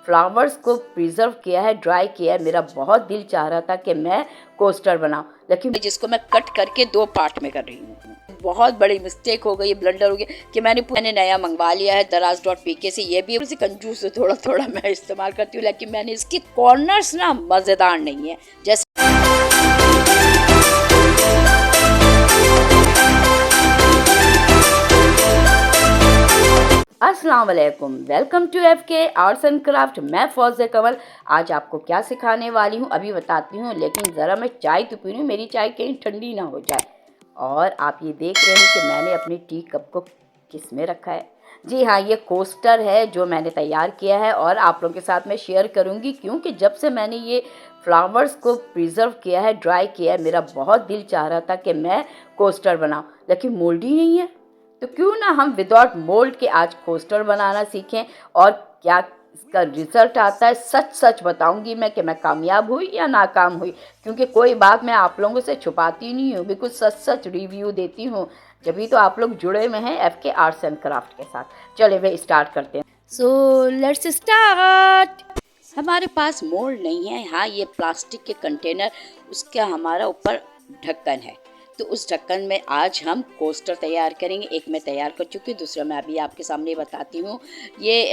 Flowers को preserve किया है, ड्राई किया है। मेरा बहुत दिल चाह रहा था कि मैं कोस्टर बनाऊं, लेकिन जिसको मैं कट करके 2 पार्ट में कर रही हूँ। बहुत बड़ी मिस्टेक हो गई, ब्लंडर हो गया कि मैंने नया मंगवा लिया है दराज.pk से। ये भी कंजूस है, थोड़ा थोड़ा मैं इस्तेमाल करती हूँ, लेकिन मैंने इसकी कॉर्नर्स ना मज़ेदार नहीं है। जैसे अस्सलाम वालेकुम, welcome to FK arts and craft. मैं फौज़े कंवल आज आपको क्या सिखाने वाली हूँ अभी बताती हूँ, लेकिन ज़रा मैं चाय तो पी रही हूँ, मेरी चाय कहीं ठंडी ना हो जाए। और आप ये देख रहे हैं कि मैंने अपनी टी कप को किस में रखा है। जी हाँ, ये कोस्टर है जो मैंने तैयार किया है और आप लोगों के साथ मैं शेयर करूँगी, क्योंकि जब से मैंने ये फ्लावर्स को प्रिजर्व किया है, ड्राई किया है, मेरा बहुत दिल चाह रहा था कि मैं कोस्टर बनाऊँ, लेकिन मोल्ड ही नहीं है। तो क्यों ना हम विदाउट मोल्ड के आज कोस्टर बनाना सीखें और क्या इसका रिजल्ट आता है। सच सच बताऊंगी मैं कि मैं कामयाब हुई या नाकाम हुई, क्योंकि कोई बात मैं आप लोगों से छुपाती नहीं हूँ, बिल्कुल सच सच रिव्यू देती हूँ। जब तो आप लोग जुड़े हुए हैं FK आर्ट्स एंड क्राफ्ट के साथ। चले वे स्टार्ट करते हैं। So let's start. हमारे पास मोल्ड नहीं है, हाँ ये प्लास्टिक के कंटेनर, उसका हमारा ऊपर ढक्कन है। तो उस ढक्कन में आज हम कोस्टर तैयार करेंगे। एक मैं तैयार कर चुकी हूँ, दूसरा मैं अभी आपके सामने बताती हूँ। ये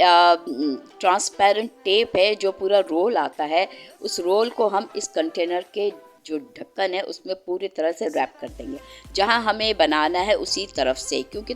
ट्रांसपेरेंट टेप है जो पूरा रोल आता है, उस रोल को हम इस कंटेनर के जो ढक्कन है उसमें पूरी तरह से रैप कर देंगे, जहाँ हमें बनाना है उसी तरफ से, क्योंकि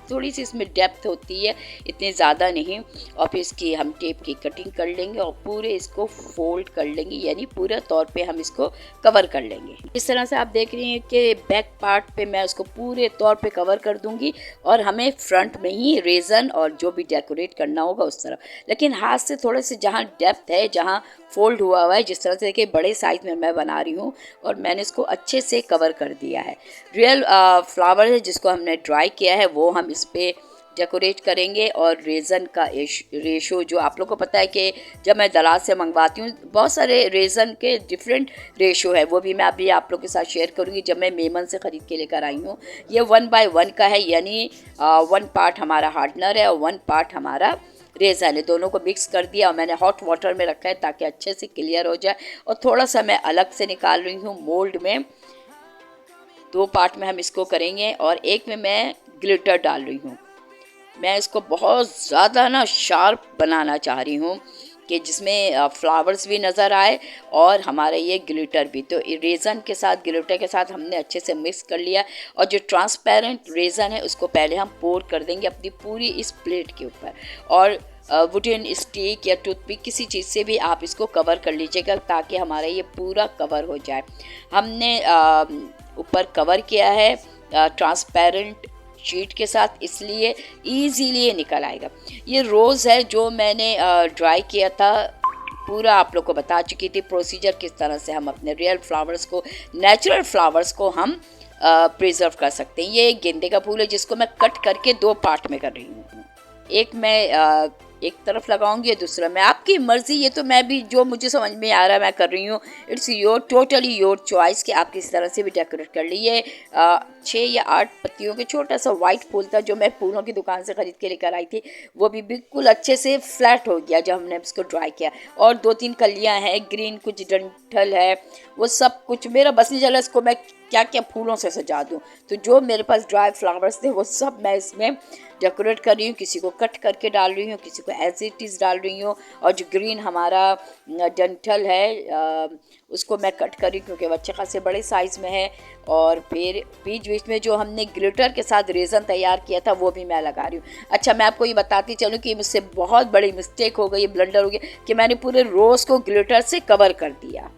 थोड़ी सी इसमें डेप्थ होती है, इतनी ज़्यादा नहीं। और फिर इसकी हम टेप की कटिंग कर लेंगे और पूरे इसको फोल्ड कर लेंगे, यानी पूरे तौर पे हम इसको कवर कर लेंगे। इस तरह से आप देख रही हैं कि बैक पार्ट पे मैं उसको पूरे तौर पे कवर कर दूंगी और हमें फ्रंट में ही रेजन और जो भी डेकोरेट करना होगा उस तरफ, लेकिन हाथ से थोड़े से जहाँ डेप्थ है, जहाँ फोल्ड हुआ है, जिस तरह से कि बड़े साइज में मैं बना रही हूँ और मैंने इसको अच्छे से कवर कर दिया है। रियल फ्लावर है जिसको हमने ड्राई किया है, वो हम इस पे डेकोरेट करेंगे। और रेज़न का रेशो जो आप लोग को पता है कि जब मैं दराज से मंगवाती हूँ, बहुत सारे रेज़न के डिफरेंट रेशो है, वो भी मैं अभी आप लोग के साथ शेयर करूँगी जब मैं मेमन से ख़रीद के लेकर आई हूँ। ये 1/1 का है, यानी 1 पार्ट हमारा हार्डनर है और 1 पार्ट हमारा रेज़न है। दोनों को मिक्स कर दिया और मैंने हॉट वाटर में रखा है ताकि अच्छे से क्लियर हो जाए। और थोड़ा सा मैं अलग से निकाल रही हूँ मोल्ड में। 2 पार्ट में हम इसको करेंगे और एक में मैं ग्लिटर डाल रही हूँ। मैं इसको बहुत ज़्यादा ना शार्प बनाना चाह रही हूँ कि जिसमें फ्लावर्स भी नज़र आए और हमारा ये ग्लिटर भी। तो रेज़न के साथ ग्लिटर के साथ हमने अच्छे से मिक्स कर लिया और जो ट्रांसपेरेंट रेज़न है उसको पहले हम पोर कर देंगे अपनी पूरी इस प्लेट के ऊपर। और वुडन स्टिक या टूथपिक किसी चीज़ से भी आप इसको कवर कर लीजिएगा ताकि हमारा ये पूरा कवर हो जाए। हमने ऊपर कवर किया है ट्रांसपेरेंट शीट के साथ, इसलिए ईजीली ये निकल आएगा। ये रोज़ है जो मैंने ड्राई किया था, पूरा आप लोग को बता चुकी थी प्रोसीजर किस तरह से हम अपने रियल फ्लावर्स को, नेचुरल फ्लावर्स को हम प्रिजर्व कर सकते हैं। ये एक गेंदे का फूल है जिसको मैं कट करके 2 पार्ट में कर रही हूँ। एक मैं एक तरफ लगाऊंगी, दूसरा मैं, आपकी मर्ज़ी, ये तो मैं भी जो मुझे समझ में आ रहा है मैं कर रही हूँ। It's your totally your choice कि आप किस तरह से भी डेकोरेट कर लीजिए। 6 या 8 पत्तियों के छोटा सा वाइट फूल था जो मैं फूलों की दुकान से ख़रीद के लेकर आई थी, वो भी बिल्कुल अच्छे से फ्लैट हो गया जब हमने इसको ड्राई किया। और 2-3 कलियाँ हैं ग्रीन, कुछ डंठल है, वो सब कुछ मेरा बस नहीं चला इसको मैं क्या क्या फूलों से सजा दूँ। तो जो मेरे पास ड्राई फ्लावर्स थे वो सब मैं इसमें डेकोरेट कर रही हूँ, किसी को कट करके डाल रही हूँ, किसी को एज इट इज़ डाल रही हूँ। और जो ग्रीन हमारा डंठल है उसको मैं कट कर रही हूँ क्योंकि अच्छे खासे बड़े साइज़ में है। और फिर बीच बीच में जो हमने ग्लिटर के साथ रेज़न तैयार किया था वो भी मैं लगा रही हूँ। अच्छा, मैं आपको ये बताती चलूँ कि मुझसे बहुत बड़ी मिस्टेक हो गई, ब्लंडर हो गया कि मैंने पूरे रोज़ को ग्लिटर से कवर कर दिया।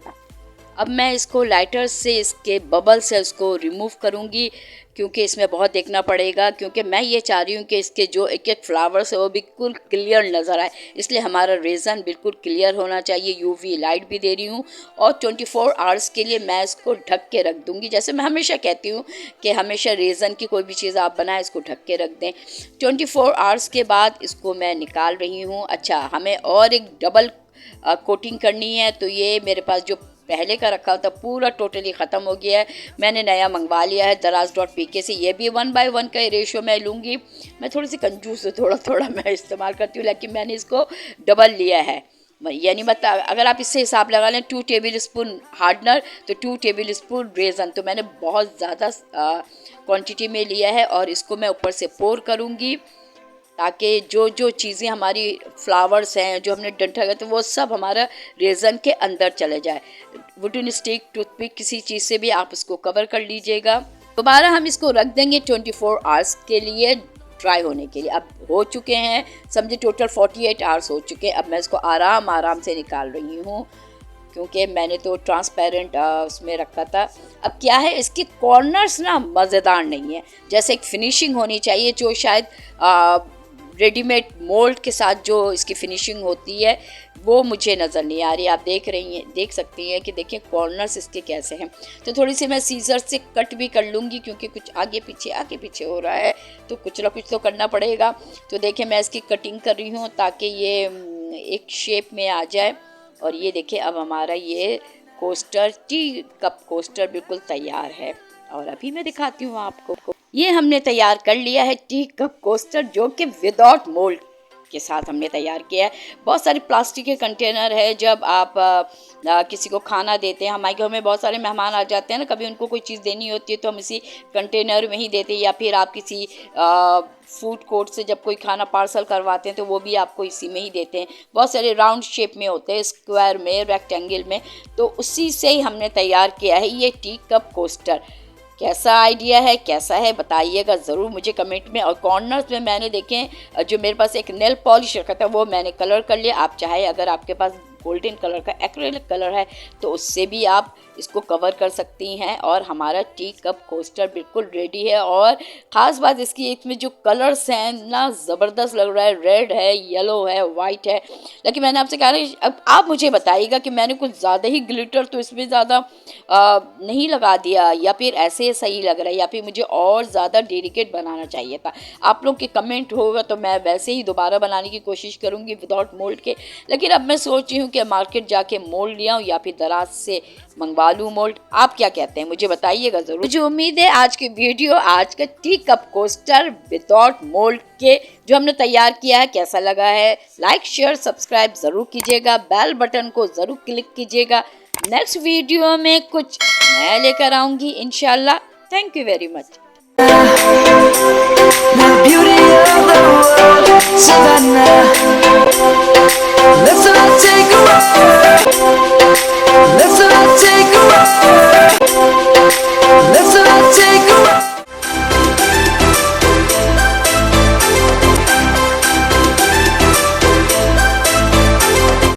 अब मैं इसको लाइटर से इसके बबल से उसको रिमूव करूँगी, क्योंकि इसमें बहुत देखना पड़ेगा, क्योंकि मैं ये चाह रही हूँ कि इसके जो एक एक फ्लावर्स है वो बिल्कुल क्लियर नज़र आए, इसलिए हमारा रेज़न बिल्कुल क्लियर होना चाहिए। UV लाइट भी दे रही हूँ और 24 आवर्स के लिए मैं इसको ढक के रख दूँगी। जैसे मैं हमेशा कहती हूँ कि हमेशा रेज़न की कोई भी चीज़ आप बनाएं इसको ढक के रख दें। 24 आवर्स के बाद इसको मैं निकाल रही हूँ। अच्छा, हमें और एक डबल कोटिंग करनी है, तो ये मेरे पास जो पहले का रखा था पूरा टोटली ख़त्म हो गया है। मैंने नया मंगवा लिया है दराज.pk से। ये भी 1/1 का रेशियो मैं लूँगी। मैं थोड़ी सी कंजूस हूँ, थोड़ा थोड़ा मैं इस्तेमाल करती हूँ, लेकिन मैंने इसको डबल लिया है। यानी मतलब अगर आप इससे हिसाब लगा लें 2 टेबल स्पून हार्डनर तो 2 टेबल स्पून रेज़न, तो मैंने बहुत ज़्यादा क्वांटिटी में लिया है। और इसको मैं ऊपर से पोर करूँगी ताकि जो जो चीज़ें हमारी फ्लावर्स हैं जो हमने डंठा किया तो वो सब हमारा रेज़न के अंदर चले जाए। वुडन स्टिक, टूथपिक, किसी चीज़ से भी आप इसको कवर कर लीजिएगा। दोबारा हम इसको रख देंगे 24 आवर्स के लिए ड्राई होने के लिए। अब हो चुके हैं, समझे टोटल 48 आवर्स हो चुके हैं। अब मैं इसको आराम से निकाल रही हूँ क्योंकि मैंने तो ट्रांसपेरेंट उसमें रखा था। अब क्या है, इसके कॉर्नर्स ना मज़ेदार नहीं है, जैसे एक फिनिशिंग होनी चाहिए जो शायद रेडीमेड मोल्ड के साथ जो इसकी फिनिशिंग होती है वो मुझे नज़र नहीं आ रही। आप देख सकती हैं कि देखिए कॉर्नर्स इसके कैसे हैं। तो थोड़ी सी मैं सीजर से कट भी कर लूँगी क्योंकि कुछ आगे पीछे हो रहा है तो कुछ ना कुछ तो करना पड़ेगा। तो देखिए मैं इसकी कटिंग कर रही हूँ ताकि ये एक शेप में आ जाए। और ये देखिए अब हमारा ये कोस्टर, टी कप कोस्टर बिल्कुल तैयार है। और अभी मैं दिखाती हूँ आपको, ये हमने तैयार कर लिया है टी कप कोस्टर जो कि विदाउट मोल्ड के साथ हमने तैयार किया है। बहुत सारे प्लास्टिक के कंटेनर है, जब आप किसी को खाना देते हैं, हमारे घर में बहुत सारे मेहमान आ जाते हैं ना, कभी उनको कोई चीज़ देनी होती है तो हम इसी कंटेनर में ही देते हैं, या फिर आप किसी फूड कोर्ट से जब कोई खाना पार्सल करवाते हैं तो वो भी आपको इसी में ही देते हैं। बहुत सारे राउंड शेप में होते हैं, स्क्वायर में, रेक्टेंगल में, तो उसी से ही हमने तैयार किया है ये टी कप कोस्टर। कैसा आइडिया है, कैसा है बताइएगा ज़रूर मुझे कमेंट में। और कॉर्नर्स में मैंने देखें जो मेरे पास एक नेल पॉलिश रखा था वो मैंने कलर कर लिया। आप चाहे अगर आपके पास गोल्डन कलर का एक्रेलिक कलर है तो उससे भी आप इसको कवर कर सकती हैं। और हमारा टी कप कोस्टर बिल्कुल रेडी है। और ख़ास बात इसकी, इसमें जो कलर्स हैं ना ज़बरदस्त लग रहा है, रेड है, येलो है, वाइट है। लेकिन मैंने आपसे कहा ना, अब आप मुझे बताइएगा कि मैंने कुछ ज़्यादा ही ग्लिटर तो इसमें ज़्यादा नहीं लगा दिया, या फिर ऐसे सही लग रहा है, या फिर मुझे और ज़्यादा डेलिकेट बनाना चाहिए था। आप लोग के कमेंट होगा तो मैं वैसे ही दोबारा बनाने की कोशिश करूँगी विदाउट मोल्ड के। लेकिन अब मैं सोच रही हूँ कि मार्केट जाके मोल्ड ले आऊँ या फिर दराज से मंगवा लूँ मोल्ड। आप क्या कहते हैं मुझे बताइएगा ज़रूर। मुझे उम्मीद है आज की वीडियो, आज का tea cup coaster without mould के जो हमने तैयार किया है, कैसा लगा है। लाइक, शेयर, सब्सक्राइब ज़रूर कीजिएगा, बेल बटन को ज़रूर क्लिक कीजिएगा। नेक्स्ट वीडियो में कुछ नया लेकर आऊँगी इंशाल्लाह। Thank you very much. The beauty of the world, Savannah.